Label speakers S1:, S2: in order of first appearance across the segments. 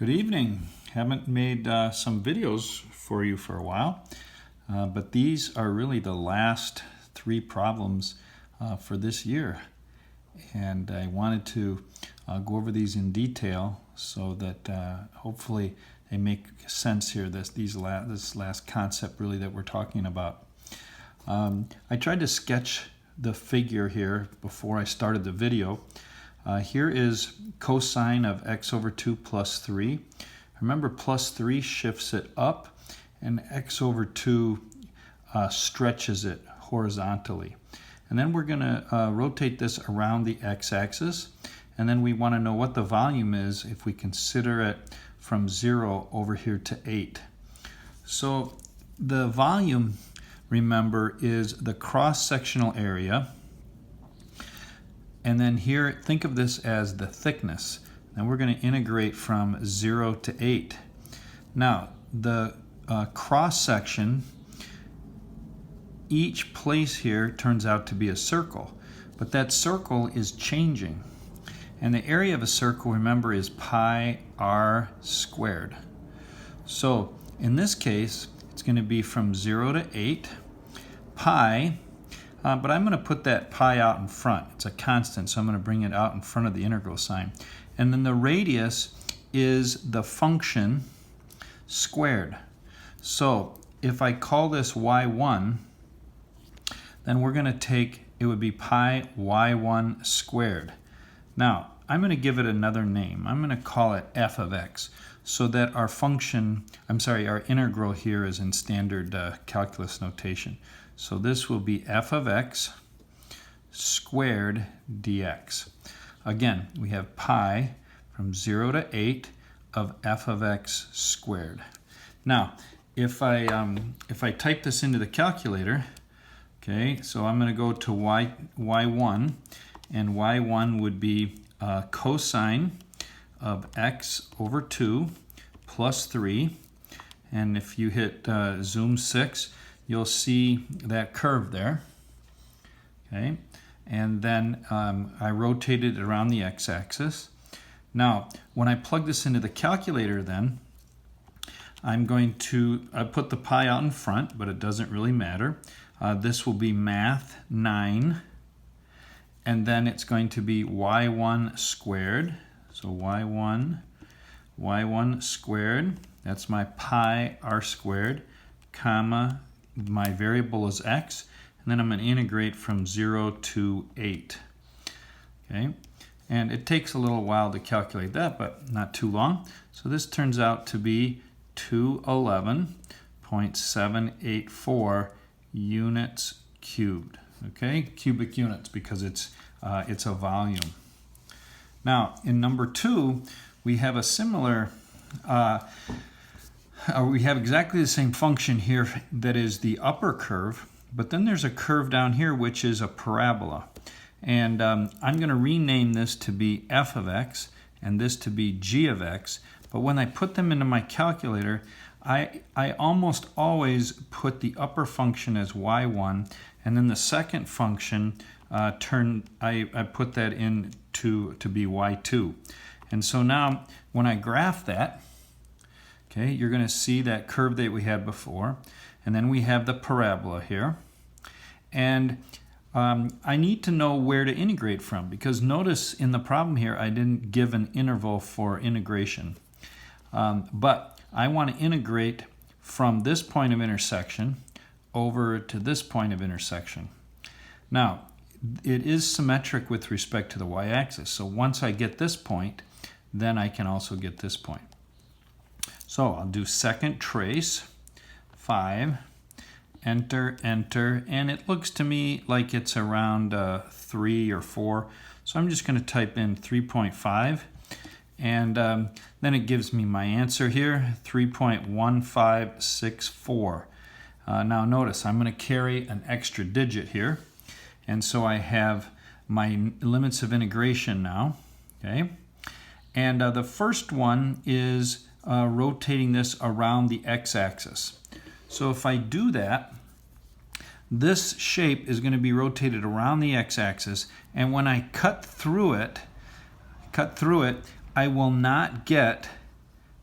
S1: Good evening. Haven't made some videos for you for a while, but these are really the last three problems for this year. And I wanted to go over these in detail so that hopefully they make sense here, this last concept really that we're talking about. I tried to sketch the figure here before I started the video. Here is cosine of x over 2 plus 3. Remember, plus 3 shifts it up, and x over 2 stretches it horizontally. And then we're going to rotate this around the x-axis, and then we want to know what the volume is if we consider it from 0 over here to 8. So the volume, remember, is the cross-sectional area. And then here, think of this as the thickness. And we're going to integrate from 0 to 8. Now, the cross-section, each place here turns out to be a circle. But that circle is changing. And the area of a circle, remember, is pi r squared. So in this case, it's going to be from 0 to 8. Pi, but I'm going to put that pi out in front. It's a constant, so I'm going to bring it out in front of the integral sign. And then the radius is the function squared. So if I call this y1, then we're going to take, it would be pi y1 squared. Now, I'm going to give it another name. I'm going to call it f of x, so that our function, our integral here is in standard calculus notation. So this will be f of x squared dx. Again, we have pi from 0 to 8 of f of x squared. Now, if I type this into the calculator, okay, so I'm going to go to y1, and y1 would be cosine of x over 2 plus 3. And if you hit zoom 6, you'll see that curve there. Okay, and then I rotated it around the x-axis. Now, when I plug this into the calculator, then I'm going to put the pi out in front, but it doesn't really matter. This will be math 9, and then it's going to be y1 squared. So y1 squared, that's my pi r squared, comma, my variable is x, and then I'm going to integrate from 0 to 8. Okay, and it takes a little while to calculate that, but not too long. So this turns out to be 211.784 units cubed. Okay, cubic units, because it's a volume. Now, in number 2, we have a similar, we have exactly the same function here that is the upper curve, but then there's a curve down here which is a parabola. And I'm going to rename this to be f of x and this to be g of x. But when I put them into my calculator, I almost always put the upper function as y1, and then the second function I put that in to be y2. And so now when I graph that, okay, you're going to see that curve that we had before, and then we have the parabola here. And I need to know where to integrate from, because notice in the problem here I didn't give an interval for integration. But I want to integrate from this point of intersection over to this point of intersection. Now, it is symmetric with respect to the y-axis. So once I get this point, then I can also get this point. So I'll do second trace, 5, enter, enter, and it looks to me like it's around 3 or 4. So I'm just going to type in 3.5, and then it gives me my answer here, 3.1564. Now notice I'm going to carry an extra digit here, and so I have my limits of integration now. Okay, and the first one is rotating this around the x-axis. So if I do that, this shape is going to be rotated around the x-axis, and when I cut through it, I will not get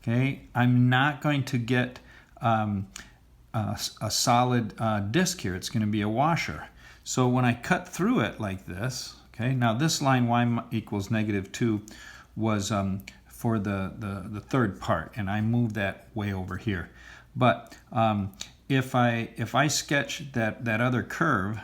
S1: okay, I'm not going to get a solid disc here. It's going to be a washer. So when I cut through it like this, okay, now this line y equals -2 was for the third part, and I moved that way over here. But if I sketch that other curve,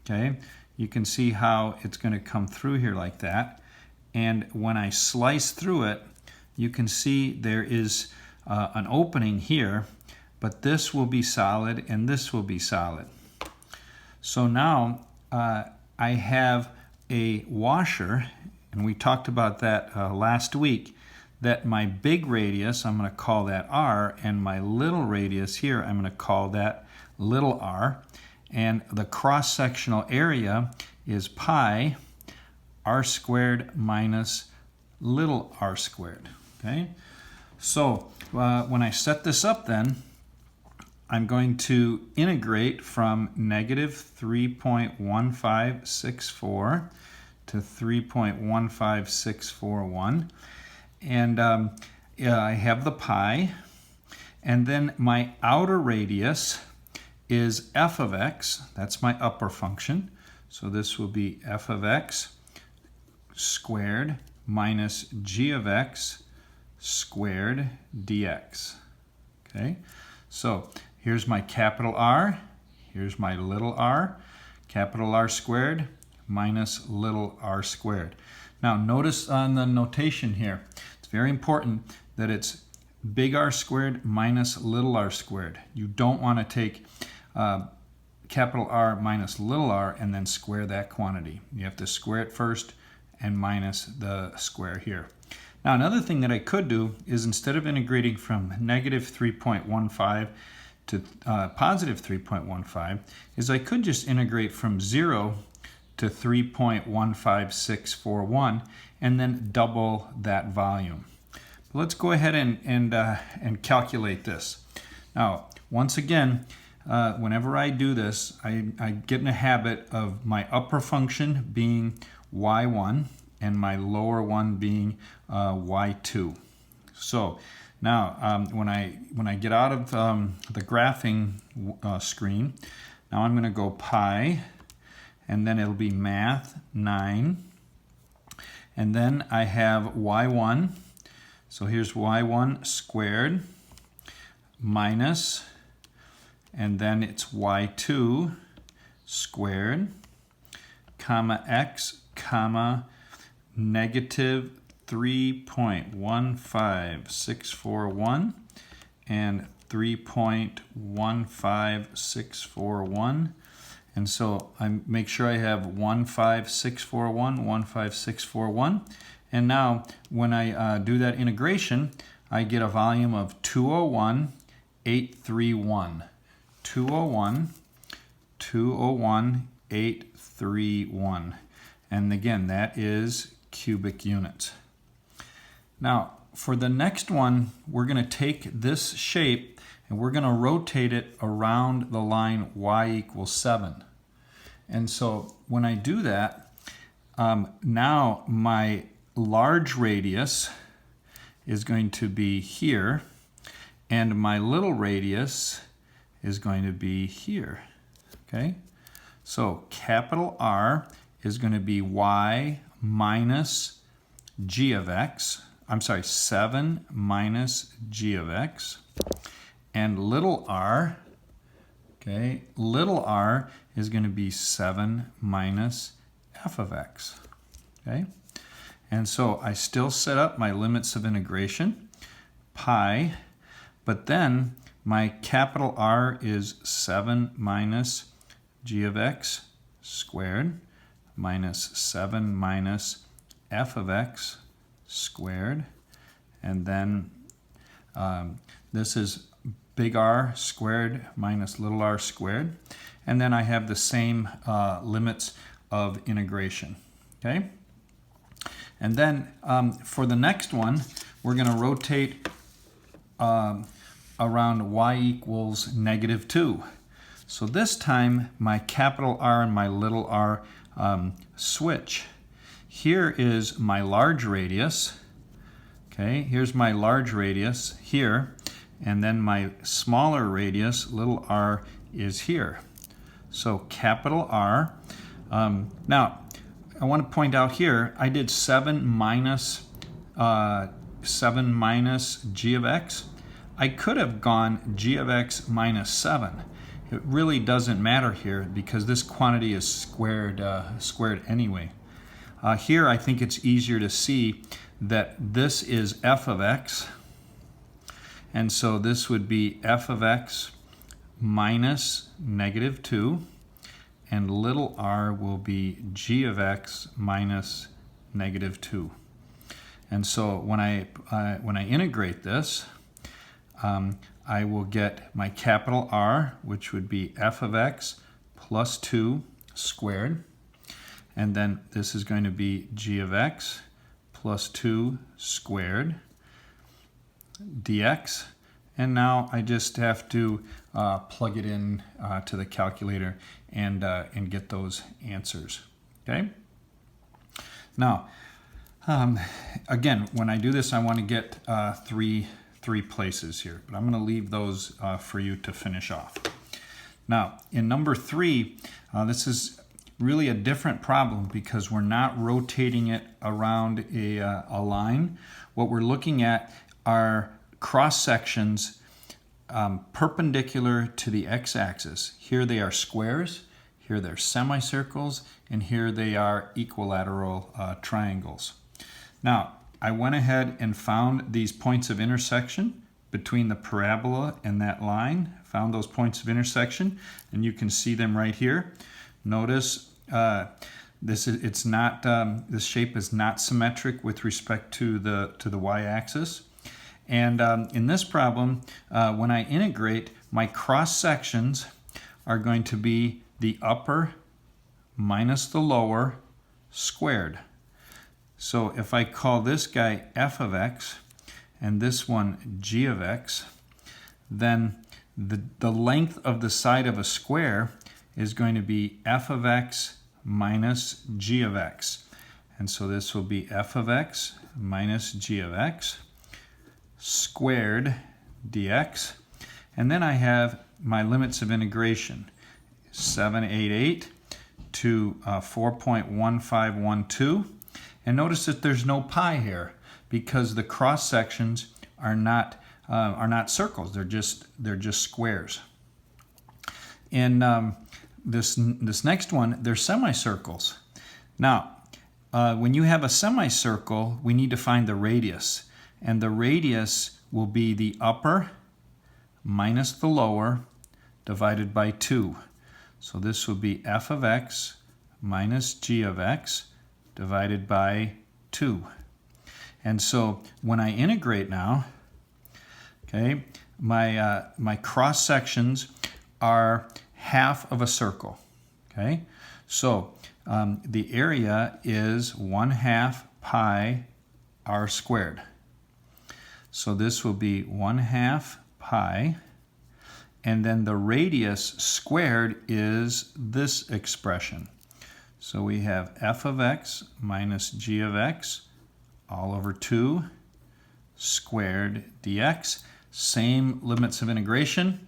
S1: okay, you can see how it's going to come through here like that. And when I slice through it, you can see there is an opening here, but this will be solid and this will be solid. So now I have a washer, and we talked about that last week, that my big radius, I'm going to call that r, and my little radius here, I'm going to call that little r. And the cross-sectional area is pi r squared minus little r squared. Okay? So when I set this up then, I'm going to integrate from -3.1564 to 3.15641. And I have the pi. And then my outer radius is f of x. That's my upper function. So this will be f of x squared minus g of x squared dx. Okay? So here's my capital R, here's my little r, capital R squared minus little r squared. Now notice on the notation here, it's very important that it's big R squared minus little r squared. You don't want to take capital R minus little r and then square that quantity. You have to square it first and minus the square here. Now another thing that I could do is, instead of integrating from -3.15 to +3.15, is I could just integrate from 0 to 3.15641 and then double that volume. But let's go ahead and calculate this. Now once again, whenever I do this, I get in a habit of my upper function being y1 and my lower one being y2. So now when I get out of the graphing screen, now I'm going to go pi, and then it'll be math 9, and then I have y1. So here's y1 squared minus, and then it's y2 squared, comma x, comma -3.15641 and 3.15641. And so I make sure I have 15641, 15641. And now when I do that integration, I get a volume of 201,831. 201,831. And again, that is cubic units. Now, for the next one, we're going to take this shape and we're going to rotate it around the line y equals 7. And so when I do that, now my large radius is going to be here, and my little radius is going to be here. Okay? So capital R is going to be y minus g of x. I'm sorry, 7 minus g of x. And little r, okay, little r is going to be 7 minus f of x. Okay? And so I still set up my limits of integration, pi, but then my capital R is 7 minus g of x squared minus 7 minus f of x squared. And then this is big R squared minus little r squared. And then I have the same limits of integration. Okay? And then for the next one, we're going to rotate around y equals -2. So this time, my capital R and my little r switch. Here is my large radius, Okay, here's my large radius here, and then my smaller radius, little r, is here. So capital R. Now, I want to point out here, I did 7 minus g of x. I could have gone g of x minus 7. It really doesn't matter here because this quantity is squared anyway. Here I think it's easier to see that this is f of x, and so this would be f of x minus negative 2, and little r will be g of x minus negative 2. And so when I integrate this, I will get my capital R, which would be f of x plus 2 squared, and then this is going to be g of x plus 2 squared dx. And now I just have to plug it in to the calculator and get those answers. Okay. Now, again, when I do this, I want to get three places here, but I'm going to leave those for you to finish off. Now, in number 3, this is really a different problem because we're not rotating it around a line. What we're looking at are cross sections perpendicular to the x-axis. Here they are squares, here they're semicircles, and here they are equilateral triangles. Now, I went ahead and found these points of intersection between the parabola and that line, found those points of intersection, and you can see them right here. Notice this shape is not symmetric with respect to the y-axis. And in this problem, when I integrate, my cross sections are going to be the upper minus the lower squared. So if I call this guy f of x and this one g of x, then the length of the side of a square is going to be f of x minus g of x. And so this will be f of x minus g of x squared dx. And then I have my limits of integration, 788 to 4.1512. And notice that there's no pi here because the cross sections are not circles. They're just squares. In this next one, they're semicircles. Now, when you have a semicircle, we need to find the radius, and the radius will be the upper minus the lower divided by 2. So this will be f of x minus g of x divided by 2. And so when I integrate now, okay, my cross sections are half of a circle. Okay, so the area is 1/2 pi r squared. So this will be 1/2 pi, and then the radius squared is this expression. So we have f of x minus g of x all over 2 squared dx. Same limits of integration.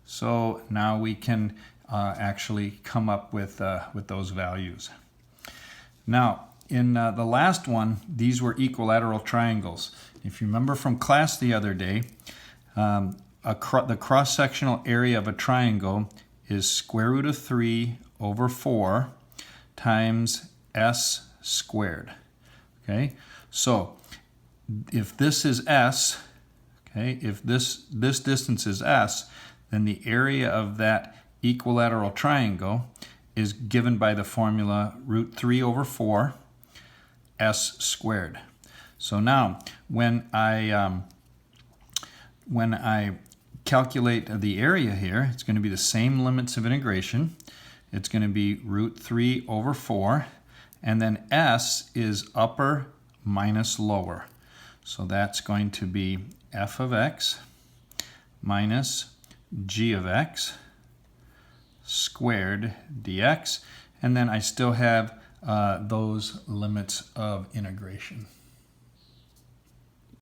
S1: So now we can actually come up with those values. Now, in the last one, these were equilateral triangles. If you remember from class the other day, the cross-sectional area of a triangle is square root of 3 over 4 times s squared. Okay, so if this is s, okay, if this distance is s, then the area of that equilateral triangle is given by the formula root 3 over 4 s squared. So now when I calculate the area here, it's going to be the same limits of integration. It's going to be root 3 over 4, and then s is upper minus lower. So that's going to be f of x minus g of x squared dx, and then I still have those limits of integration.